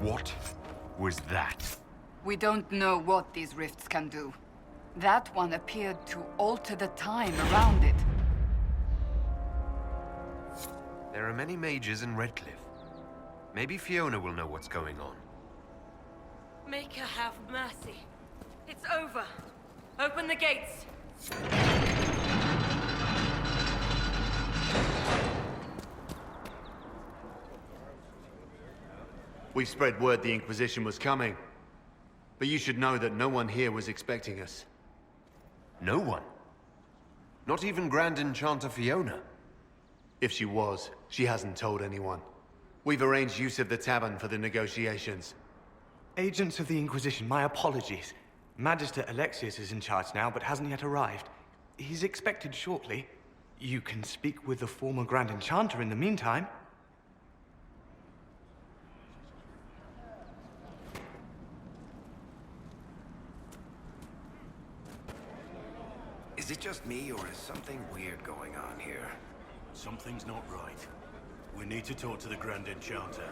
What was that? We don't know what these rifts can do. That one appeared to alter the time around it. There are many mages in Redcliffe. Maybe Fiona will know what's going on. Make her have mercy. It's over. Open the gates. We spread word the Inquisition was coming. But you should know that no one here was expecting us. No one? Not even Grand Enchanter Fiona? If she was, she hasn't told anyone. We've arranged use of the tavern for the negotiations. Agents of the Inquisition, my apologies. Magister Alexius is in charge now, but hasn't yet arrived. He's expected shortly. You can speak with the former Grand Enchanter in the meantime. Is it just me, or is something weird going on here? Something's not right. We need to talk to the Grand Enchanter.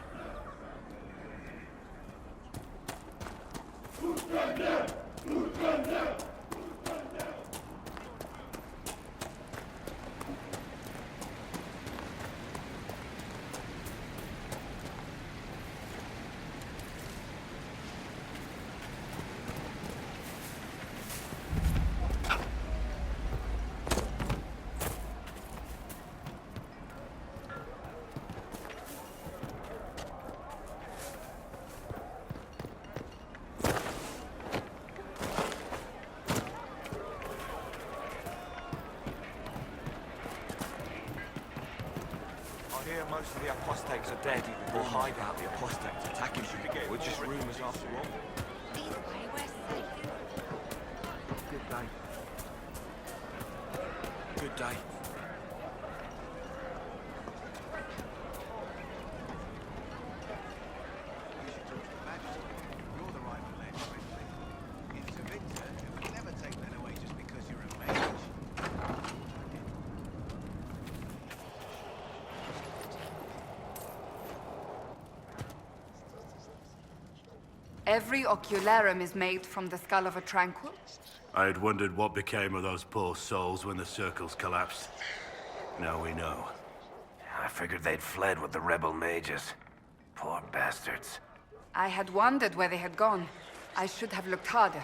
Most of the apostates are dead, or hide out the apostates attacking you. We're just rumors after all. Good day. Good day. Every ocularum is made from the skull of a tranquil? I had wondered what became of those poor souls when the circles collapsed. Now we know. I figured they'd fled with the rebel mages. Poor bastards. I had wondered where they had gone. I should have looked harder.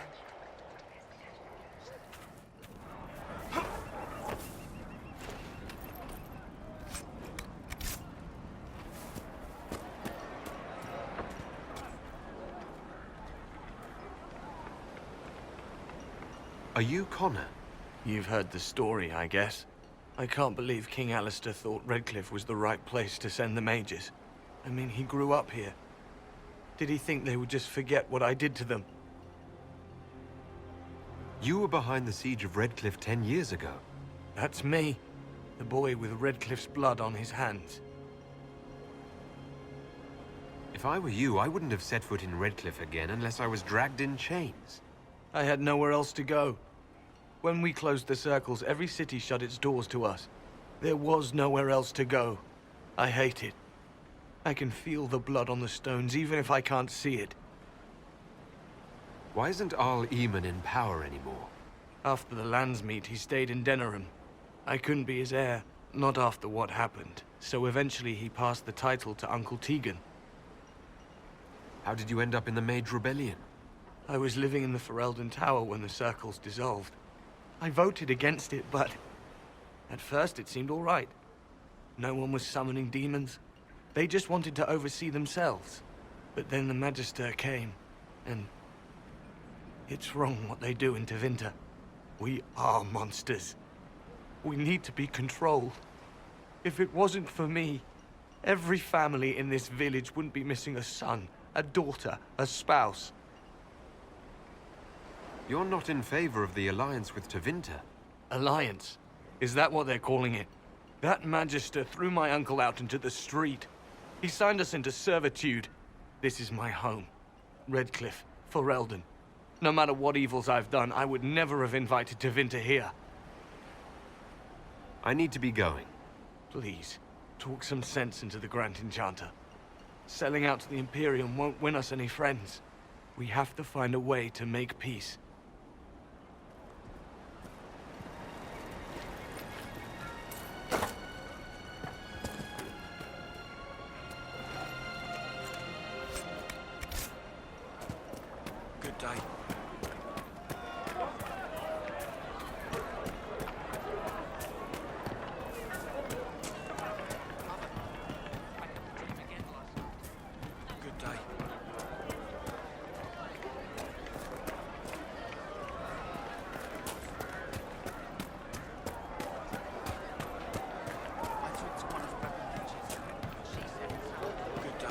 Are you Connor? You've heard the story, I guess. I can't believe King Alistair thought Redcliffe was the right place to send the mages. I mean, he grew up here. Did he think they would just forget what I did to them? You were behind the siege of Redcliffe 10 years ago. That's me. The boy with Redcliffe's blood on his hands. If I were you, I wouldn't have set foot in Redcliffe again unless I was dragged in chains. I had nowhere else to go. When we closed the circles, every city shut its doors to us. There was nowhere else to go. I hate it. I can feel the blood on the stones, even if I can't see it. Why isn't Arl Eamon in power anymore? After the Landsmeet, he stayed in Denerim. I couldn't be his heir, not after what happened. So eventually he passed the title to Uncle Tegan. How did you end up in the Mage Rebellion? I was living in the Ferelden Tower when the circles dissolved. I voted against it, but at first it seemed all right. No one was summoning demons. They just wanted to oversee themselves. But then the Magister came, and it's wrong what they do in Tevinter. We are monsters. We need to be controlled. If it wasn't for me, every family in this village wouldn't be missing a son, a daughter, a spouse. You're not in favor of the alliance with Tevinter. Alliance? Is that what they're calling it? That Magister threw my uncle out into the street. He signed us into servitude. This is my home. Redcliffe, Ferelden. No matter what evils I've done, I would never have invited Tevinter here. I need to be going. Please, talk some sense into the Grand Enchanter. Selling out to the Imperium won't win us any friends. We have to find a way to make peace. Good day. Good day. Good day.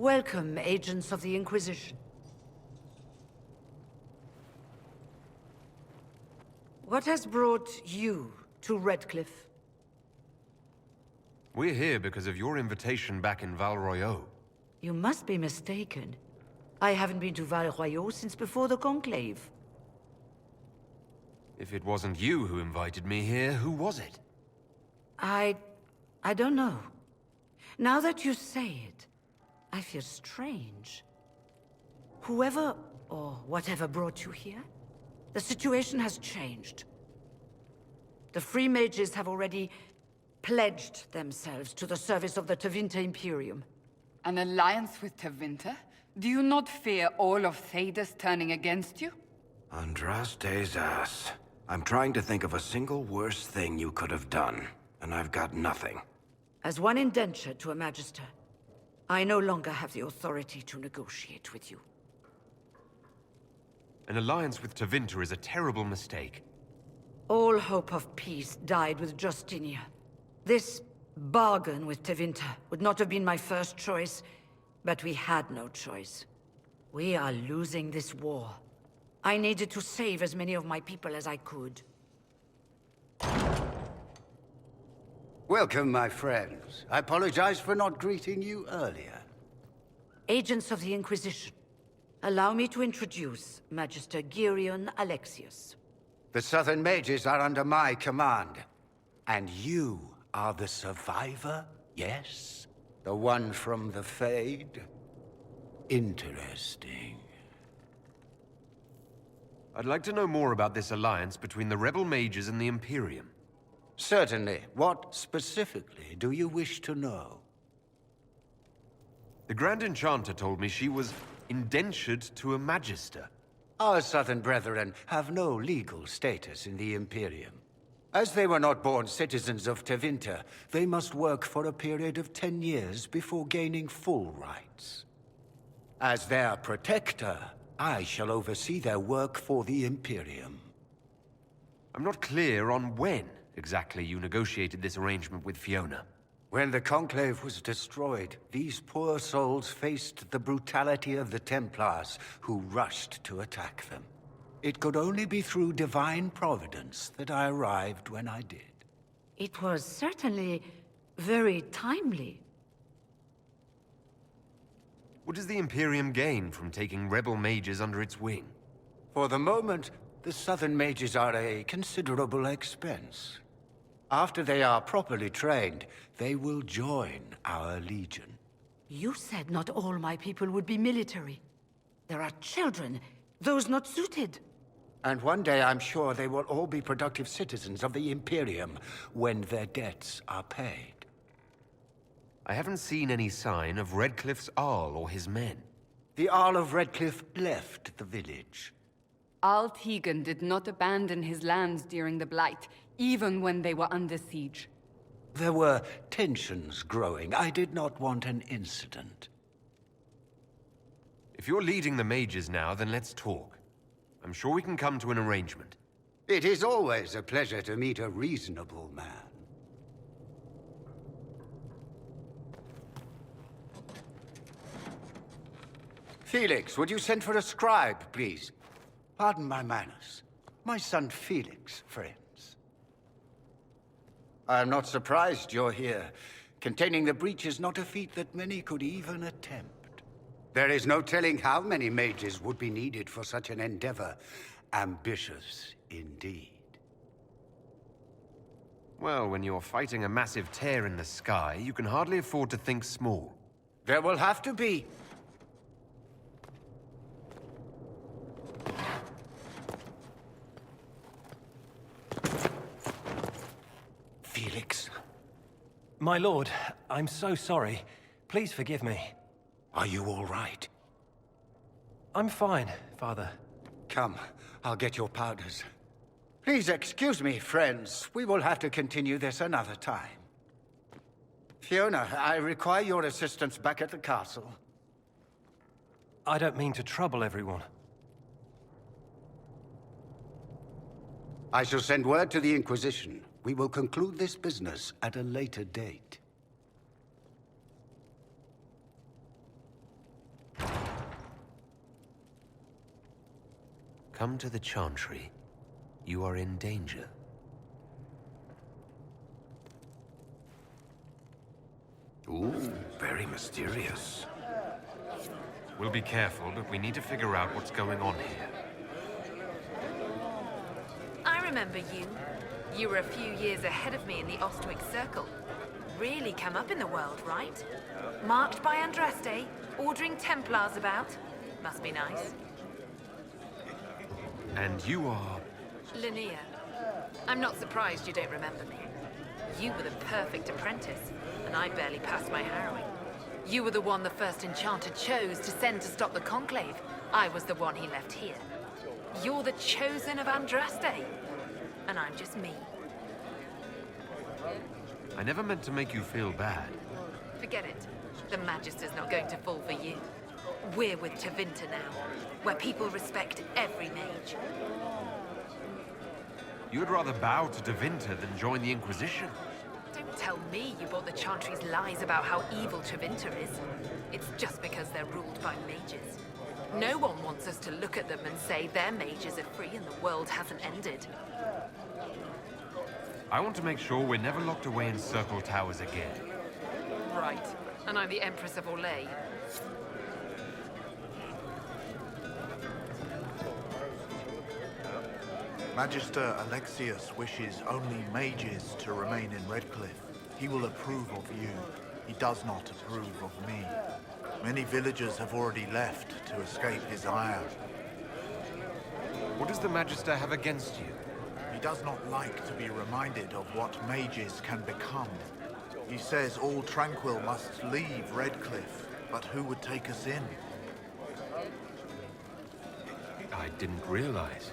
Welcome, agents of the Inquisition. What has brought you to Redcliffe? We're here because of your invitation back in Val Royeaux. You must be mistaken. I haven't been to Val Royeaux since before the Conclave. If it wasn't you who invited me here, who was it? I don't know. Now that you say it, I feel strange. Whoever or whatever brought you here, the situation has changed. The Free Mages have already pledged themselves to the service of the Tevinter Imperium. An alliance with Tevinter? Do you not fear all of Thedas turning against you? Andraste's ass. I'm trying to think of a single worse thing you could have done, and I've got nothing. As one indentured to a Magister, I no longer have the authority to negotiate with you. An alliance with Tevinter is a terrible mistake. All hope of peace died with Justinia. This bargain with Tevinter would not have been my first choice, but we had no choice. We are losing this war. I needed to save as many of my people as I could. Welcome, my friends. I apologize for not greeting you earlier. Agents of the Inquisition, allow me to introduce Magister Girion Alexius. The Southern Mages are under my command. And you are the survivor, yes? The one from the Fade? Interesting. I'd like to know more about this alliance between the rebel mages and the Imperium. Certainly. What specifically do you wish to know? The Grand Enchanter told me she was indentured to a Magister. Our Southern brethren have no legal status in the Imperium. As they were not born citizens of Tevinter, they must work for a period of 10 years before gaining full rights. As their protector, I shall oversee their work for the Imperium. I'm not clear on when exactly you negotiated this arrangement with Fiona. When the Conclave was destroyed, these poor souls faced the brutality of the Templars, who rushed to attack them. It could only be through divine providence that I arrived when I did. It was certainly very timely. What does the Imperium gain from taking rebel mages under its wing? For the moment, the Southern Mages are a considerable expense. After they are properly trained, they will join our Legion. You said not all my people would be military. There are children, those not suited. And one day I'm sure they will all be productive citizens of the Imperium when their debts are paid. I haven't seen any sign of Redcliffe's Arl or his men. The Arl of Redcliffe left the village. Al Tegan did not abandon his lands during the Blight, even when they were under siege. There were tensions growing. I did not want an incident. If you're leading the mages now, then let's talk. I'm sure we can come to an arrangement. It is always a pleasure to meet a reasonable man. Felix, would you send for a scribe, please? Pardon my manners. My son Felix, friends. I am not surprised you're here. Containing the breach is not a feat that many could even attempt. There is no telling how many mages would be needed for such an endeavor. Ambitious indeed. Well, when you're fighting a massive tear in the sky, you can hardly afford to think small. There will have to be. Felix. My lord, I'm so sorry. Please forgive me. Are you all right? I'm fine, Father. Come, I'll get your powders. Please excuse me, friends. We will have to continue this another time. Fiona, I require your assistance back at the castle. I don't mean to trouble everyone. I shall send word to the Inquisition. We will conclude this business at a later date. Come to the Chantry. You are in danger. Ooh, very mysterious. We'll be careful, but we need to figure out what's going on here. I remember you. You were a few years ahead of me in the Ostwick Circle. Really come up in the world, right? Marked by Andraste, ordering Templars about. Must be nice. And you are... Linnea. I'm not surprised you don't remember me. You were the perfect apprentice, and I barely passed my harrowing. You were the one the first enchanter chose to send to stop the Conclave. I was the one he left here. You're the chosen of Andraste. And I'm just me. I never meant to make you feel bad. Forget it. The Magister's not going to fall for you. We're with Tevinter now, where people respect every mage. You'd rather bow to Tevinter than join the Inquisition. Don't tell me you bought the Chantry's lies about how evil Tevinter is. It's just because they're ruled by mages. No one wants us to look at them and say their mages are free and the world hasn't ended. I want to make sure we're never locked away in Circle Towers again. Right. And I'm the Empress of Orlais. Magister Alexius wishes only mages to remain in Redcliffe. He will approve of you. He does not approve of me. Many villagers have already left to escape his ire. What does the Magister have against you? He does not like to be reminded of what mages can become. He says all Tranquil must leave Redcliffe, but who would take us in? I didn't realize.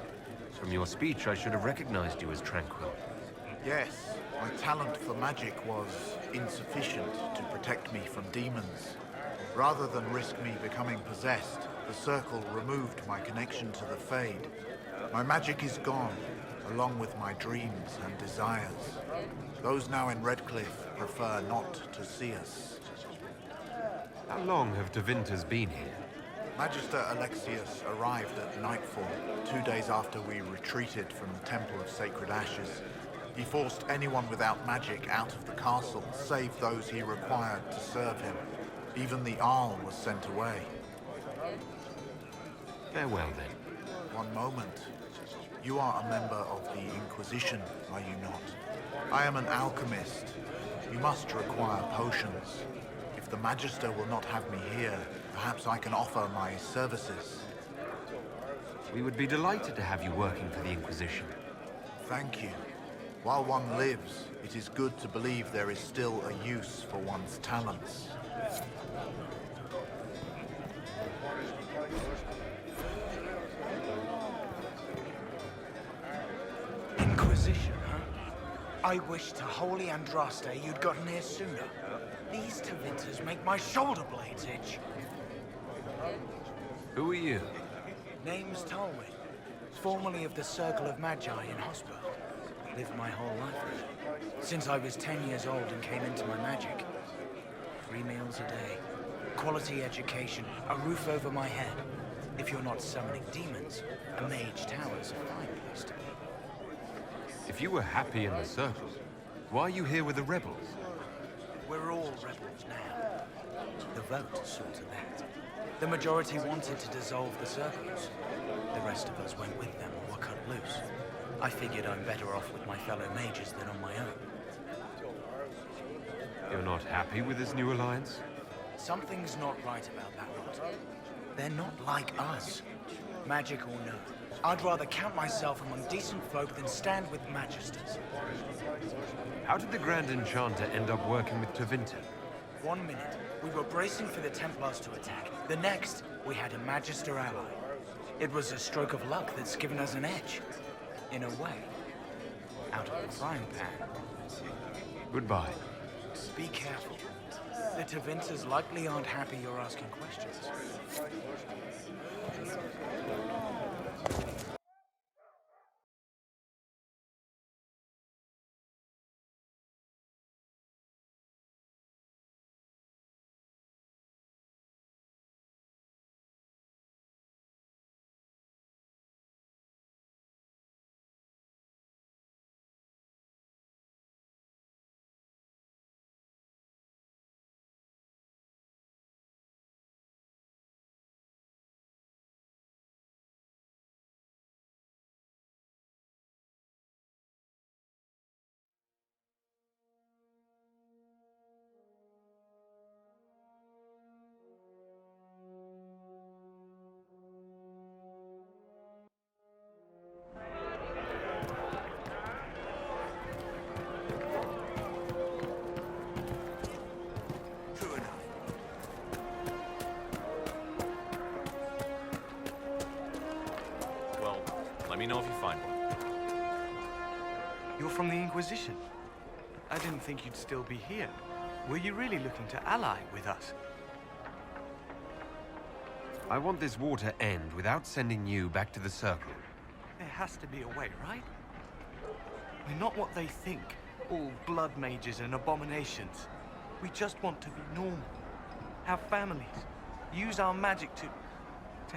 From your speech, I should have recognized you as Tranquil. Yes, my talent for magic was insufficient to protect me from demons. Rather than risk me becoming possessed, the Circle removed my connection to the Fade. My magic is gone, along with my dreams and desires. Those now in Redcliffe prefer not to see us. How long have Tevinters been here? Magister Alexius arrived at nightfall, 2 days after we retreated from the Temple of Sacred Ashes. He forced anyone without magic out of the castle, save those he required to serve him. Even the Arl was sent away. Farewell, then. One moment. You are a member of the Inquisition, are you not? I am an alchemist. You must require potions. If the Magister will not have me here, perhaps I can offer my services. We would be delighted to have you working for the Inquisition. Thank you. While one lives, it is good to believe there is still a use for one's talents. Inquisition, huh? I wish to holy Andraste you'd gotten here sooner. These Tevinters make my shoulder blades itch. Who are you? Name's Tolwyn. Formerly of the Circle of Magi in Hospital. Lived my whole life there. Since I was 10 years old and came into my magic. 3 meals a day. Quality education. A roof over my head. If you're not summoning demons, a mage tower's a fine place to be. If you were happy in the Circle, why are you here with the rebels? We're all rebels now. The vote saw to that. The majority wanted to dissolve the circles. The rest of us went with them or were cut loose. I figured I'm better off with my fellow mages than on my own. You're not happy with this new alliance? Something's not right about that lot. They're not like us. Magic or no, I'd rather count myself among decent folk than stand with magisters. How did the Grand Enchanter end up working with Tevinter? 1 minute, we were bracing for the Templars to attack. The next, we had a Magister ally. It was a stroke of luck that's given us an edge. In a way. Out of the frying pan. Goodbye. Be careful. The Tevinters likely aren't happy you're asking questions. Let me know if you find one. You're from the Inquisition. I didn't think you'd still be here. Were you really looking to ally with us? I want this war to end without sending you back to the Circle. There has to be a way, right? We're not what they think. All blood mages and abominations. We just want to be normal. Have families. Use our magic to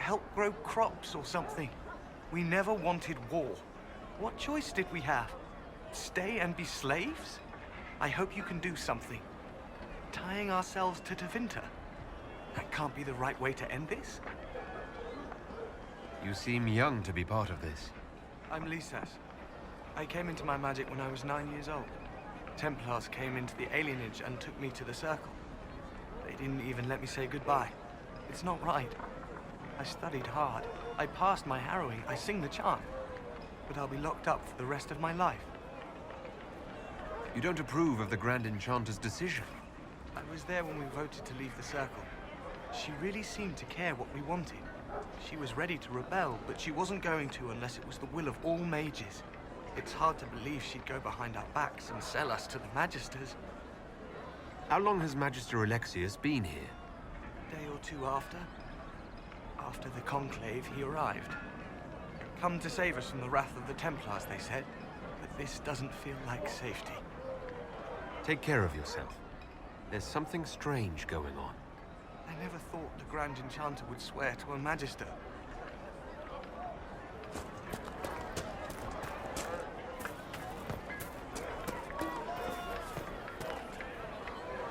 help grow crops or something. We never wanted war. What choice did we have? Stay and be slaves? I hope you can do something. Tying ourselves to Tevinter. That can't be the right way to end this. You seem young to be part of this. I'm Lisas. I came into my magic when I was 9 years old. Templars came into the alienage and took me to the Circle. They didn't even let me say goodbye. It's not right. I studied hard. I passed my harrowing. I sing the chant. But I'll be locked up for the rest of my life. You don't approve of the Grand Enchanter's decision? I was there when we voted to leave the Circle. She really seemed to care what we wanted. She was ready to rebel, but she wasn't going to unless it was the will of all mages. It's hard to believe she'd go behind our backs and sell us to the Magisters. How long has Magister Alexius been here? A day or two after. After the Conclave, he arrived. Come to save us from the wrath of the Templars, they said. But this doesn't feel like safety. Take care of yourself. There's something strange going on. I never thought the Grand Enchanter would swear to a Magister.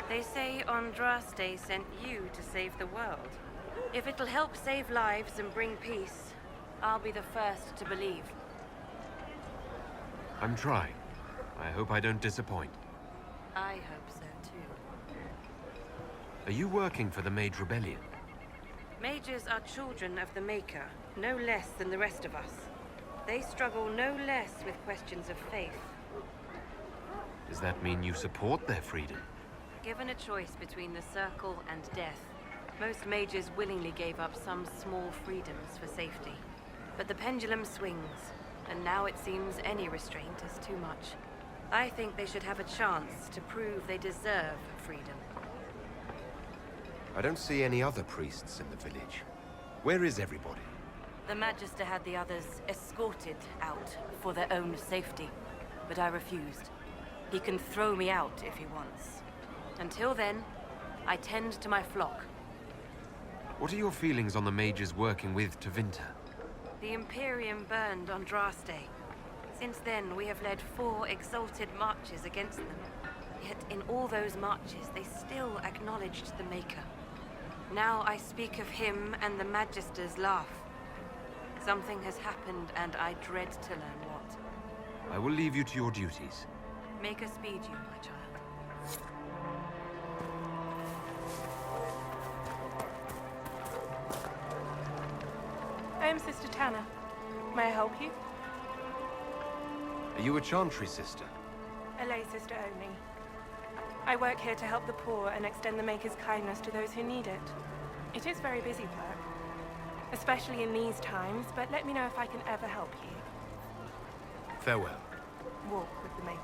They say Andraste sent you to save the world. If it'll help save lives and bring peace, I'll be the first to believe. I'm trying. I hope I don't disappoint. I hope so too. Are you working for the Mage Rebellion? Mages are children of the Maker, no less than the rest of us. They struggle no less with questions of faith. Does that mean you support their freedom? Given a choice between the Circle and death, most mages willingly gave up some small freedoms for safety. But the pendulum swings, and now it seems any restraint is too much. I think they should have a chance to prove they deserve freedom. I don't see any other priests in the village. Where is everybody? The Magister had the others escorted out for their own safety, but I refused. He can throw me out if he wants. Until then, I tend to my flock. What are your feelings on the mages working with Tevinter? The Imperium burned on Draste. Since then, we have led 4 exalted marches against them. Yet in all those marches, they still acknowledged the Maker. Now I speak of him and the Magisters laugh. Something has happened, and I dread to learn what. I will leave you to your duties. Maker speed you, my child. I am Sister Tanner. May I help you? Are you a Chantry sister? A lay sister only. I work here to help the poor and extend the Maker's kindness to those who need it. It is very busy work, especially in these times, but let me know if I can ever help you. Farewell. Walk with the Maker.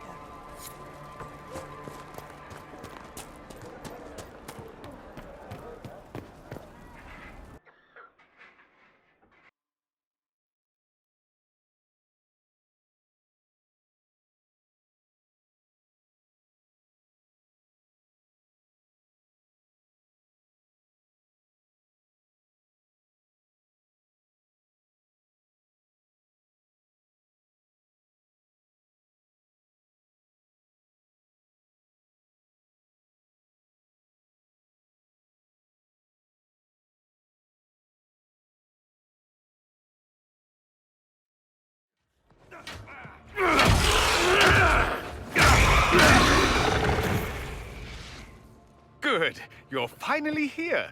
Good. You're finally here.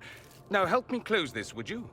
Now help me close this, would you?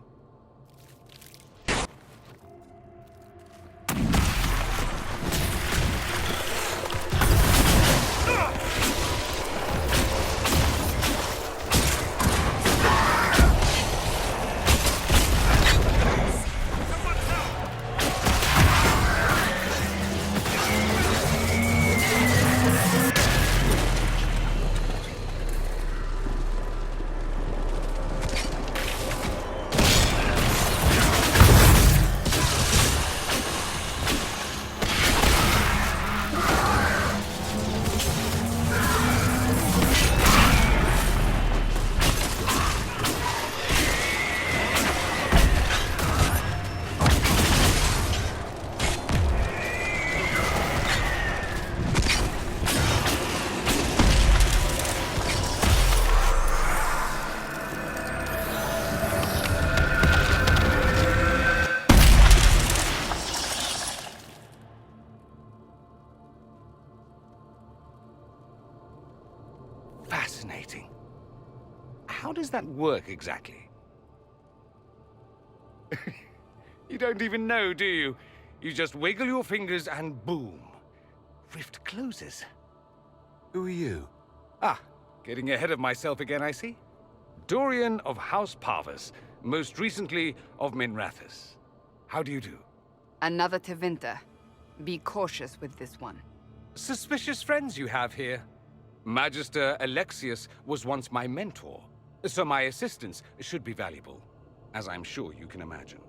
Fascinating. How does that work exactly? You don't even know, do you? You just wiggle your fingers and boom. Rift closes. Who are you? Ah, getting ahead of myself again, I see. Dorian of House Parvus, most recently of Minrathous. How do you do? Another Tevinter. Be cautious with this one. Suspicious friends you have here. Magister Alexius was once my mentor, so my assistance should be valuable, as I'm sure you can imagine.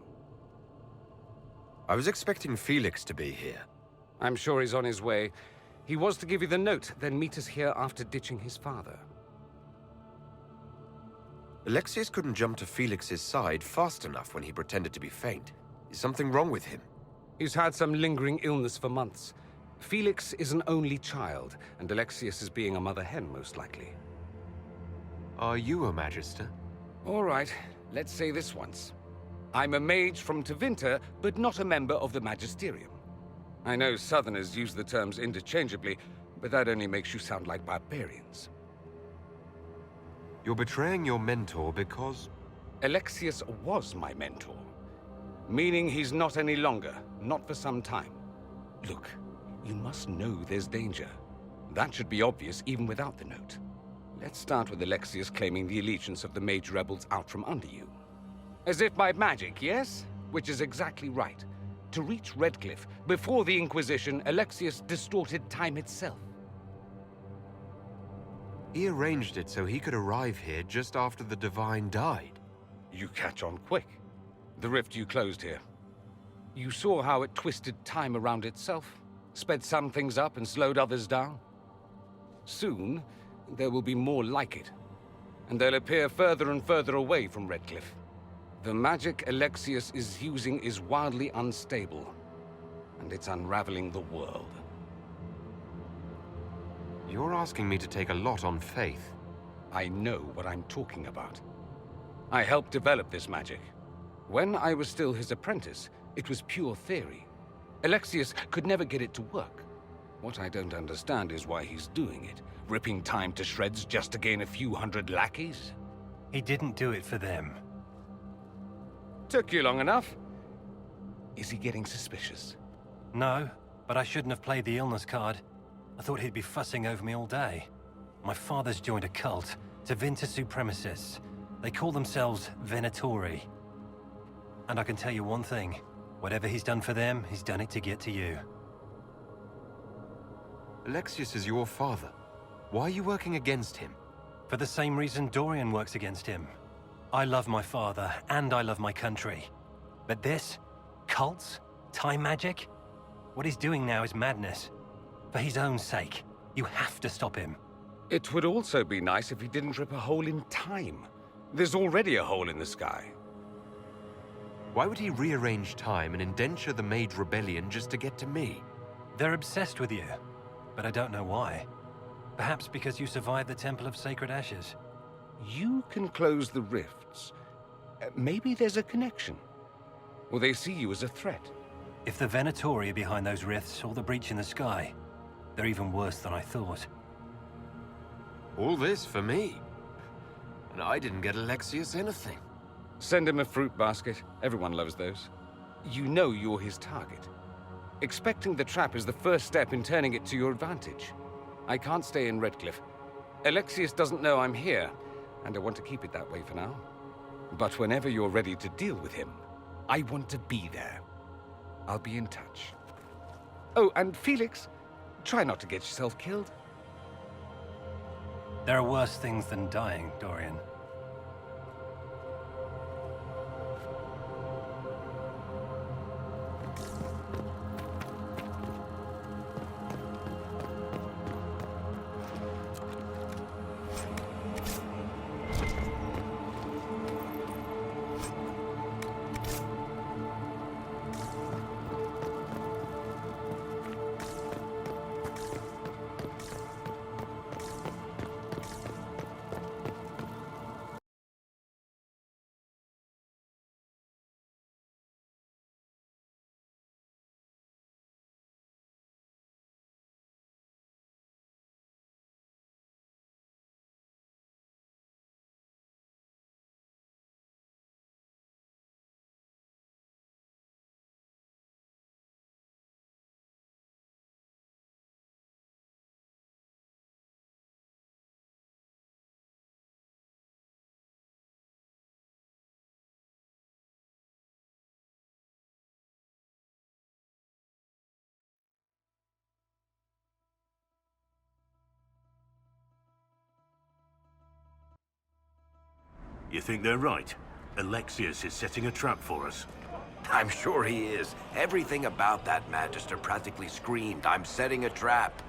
I was expecting Felix to be here. I'm sure he's on his way. He was to give you the note, then meet us here after ditching his father. Alexius couldn't jump to Felix's side fast enough when he pretended to be faint. Is something wrong with him? He's had some lingering illness for months. Felix is an only child, and Alexius is being a mother hen, most likely. Are you a Magister? All right, let's say this once. I'm a mage from Tevinter, but not a member of the Magisterium. I know Southerners use the terms interchangeably, but that only makes you sound like barbarians. You're betraying your mentor because... Alexius was my mentor. Meaning he's not any longer, not for some time. Look, you must know there's danger. That should be obvious even without the note. Let's start with Alexius claiming the allegiance of the mage rebels out from under you. As if by magic, yes? Which is exactly right. To reach Redcliffe, before the Inquisition, Alexius distorted time itself. He arranged it so he could arrive here just after the Divine died. You catch on quick. The rift you closed here. You saw how it twisted time around itself, sped some things up and slowed others down. Soon, there will be more like it, and they'll appear further and further away from Redcliffe. The magic Alexius is using is wildly unstable, and it's unraveling the world. You're asking me to take a lot on faith. I know what I'm talking about. I helped develop this magic. When I was still his apprentice, it was pure theory. Alexius could never get it to work. What I don't understand is why he's doing it, ripping time to shreds just to gain a few hundred lackeys. He didn't do it for them. Took you long enough. Is he getting suspicious? No, but I shouldn't have played the illness card. I thought he'd be fussing over me all day. My father's joined a cult, Tevinter Supremacists. They call themselves Venatori. And I can tell you one thing. Whatever he's done for them, he's done it to get to you. Alexius is your father. Why are you working against him? For the same reason Dorian works against him. I love my father, and I love my country. But this? Cults? Time magic? What he's doing now is madness. For his own sake. You have to stop him. It would also be nice if he didn't rip a hole in time. There's already a hole in the sky. Why would he rearrange time and indenture the Mage Rebellion just to get to me? They're obsessed with you, but I don't know why. Perhaps because you survived the Temple of Sacred Ashes. You can close the rifts. Maybe there's a connection. Or they see you as a threat. If the Venatori are behind those rifts or the breach in the sky, they're even worse than I thought. All this for me? And I didn't get Alexius anything. Send him a fruit basket. Everyone loves those. You know you're his target. Expecting the trap is the first step in turning it to your advantage. I can't stay in Redcliffe. Alexius doesn't know I'm here, and I want to keep it that way for now. But whenever you're ready to deal with him, I want to be there. I'll be in touch. Oh, and Felix, try not to get yourself killed. There are worse things than dying, Dorian. You think they're right? Alexius is setting a trap for us. I'm sure he is. Everything about that Magister practically screamed, "I'm setting a trap."